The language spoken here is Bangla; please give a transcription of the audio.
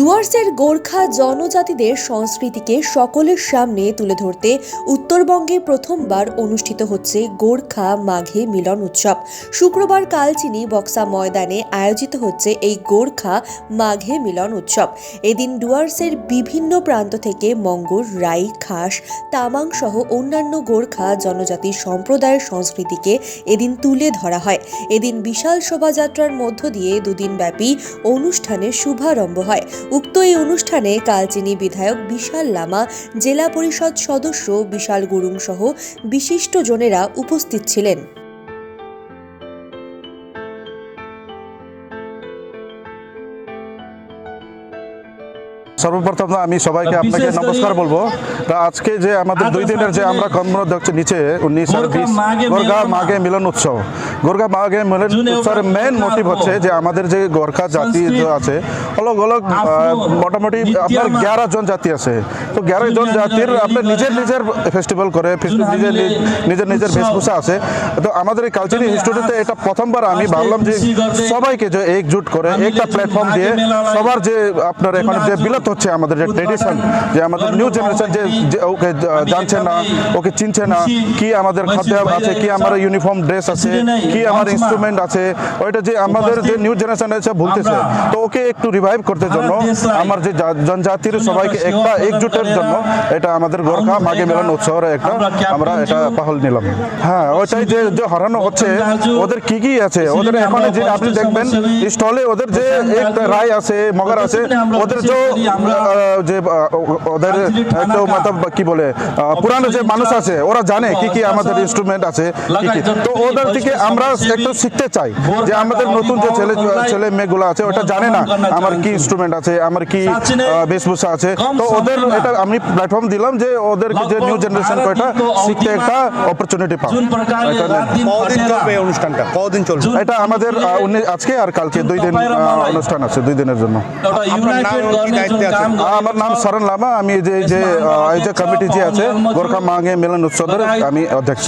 ডুয়ার্সের গোর্খা জনজাতিদের সংস্কৃতিকে সকলের সামনে তুলে ধরতে উত্তরবঙ্গে প্রথমবার অনুষ্ঠিত হচ্ছে গোর্খা মাঘে মিলন উৎসব। শুক্রবার কালচিনি বক্সা ময়দানে আয়োজিত হচ্ছে এই গোর্খা মাঘে মিলন উৎসব। এদিন ডুয়ার্সের বিভিন্ন প্রান্ত থেকে মঙ্গর, রাই, খাস, তামাং সহ অন্যান্য গোর্খা জনজাতি সম্প্রদায়ের সংস্কৃতিকে এদিন তুলে ধরা হয়। এদিন বিশাল শোভাযাত্রার মধ্য দিয়ে দুদিনব্যাপী অনুষ্ঠানের শুভারম্ভ হয়। উক্ত এই অনুষ্ঠানে কালচিনি বিধায়ক বিশাল লামা, জেলা পরিষদ সদস্য বিশাল গুরুং সহ বিশিষ্টজনেরা উপস্থিত ছিলেন। সর্বপ্রথম আমি সবাইকে আপনাকে নমস্কার বলবো। আজকে যে আমাদের 2 দিনের যে আমরা কর্মরত দেখছি নিচে 19 আর 20 গোর্খা মাঘে মিলন উৎসব। গোর্খা মাঘে মিলন উৎসবের মেন মোটিভ হচ্ছে যে আমাদের যে গোর্খা জাতি আছে অলগ অলগ মোটামুটি আপনার 11 জন জাতি আছে। তো 11 জন জাতির আপনার নিজের ফেস্টিভ্যাল করে, নিজের বেশভূষা আছে। তো আমাদের এই কালচারি ইনস্টিটিউটে এটা প্রথমবার আমি ভাবলাম যে সবাইকে যে একজুট করে একটা প্ল্যাটফর্ম দিয়ে সবার যে আপনার এখন যে বিলত হচ্ছে আমাদের যে ট্রেডিশন, যে আমাদের নিউ জেনারেশন যে ওকে জানছে না, ওকে চিনছে না, কি আমাদের খাদ্য আছে, কি আমার ইউনিফর্ম ড্রেস আছে, কি আমার ইনস্ট্রুমেন্ট আছে, ওইটা যে আমাদের যে নিউ জেনারেশন আছে ভুলতেছে। তো ওকে একটু রিভাইভ করতে জন্য আমার যে জনজাতির সবাইকে একটা একজুটের জন্য এটা আমাদের গোর্খা মাঘে মিলন উৎসবের একটা আমরা এটা পাহল নিলাম। হ্যাঁ, ওইটাই যে হারানো হচ্ছে ওদের কি আছে, ওদের এখন যে আপনি দেখবেন স্টলে ওদের যে একটা রায় আছে, মগর আছে, ওদের যে ওদের একটু মতলব কি বলে পুরানো যে মানুষ আছে ওরা জানে কি আমাদের ইনস্ট্রুমেন্ট আছে কি। তো ওদের থেকে আমরা একটু শিখতে চাই যে আমাদের নতুন যে ছেলে মেয়েগুলো আছে ওটা জানে না আমার কি ইনস্ট্রুমেন্ট আছে, আমার কি বেশভূষা আছে। তো ওদের এটা আমি প্ল্যাটফর্ম দিলাম যে ওদের যে নিউ জেনারেশন এটা শিখতে একটা অপরচুনিটি পায়। অনুষ্ঠানটা কতদিন চলবে? এটা আমাদের আজকে আর কালকে 2 দিন অনুষ্ঠান আছে, 2 দিনের জন্য। আমার নাম সরণ লামা, আমি যে আয়োজক কমিটি যে আছে গোর্খা মাঘে মিলন উৎসবের আমি অধ্যক্ষ।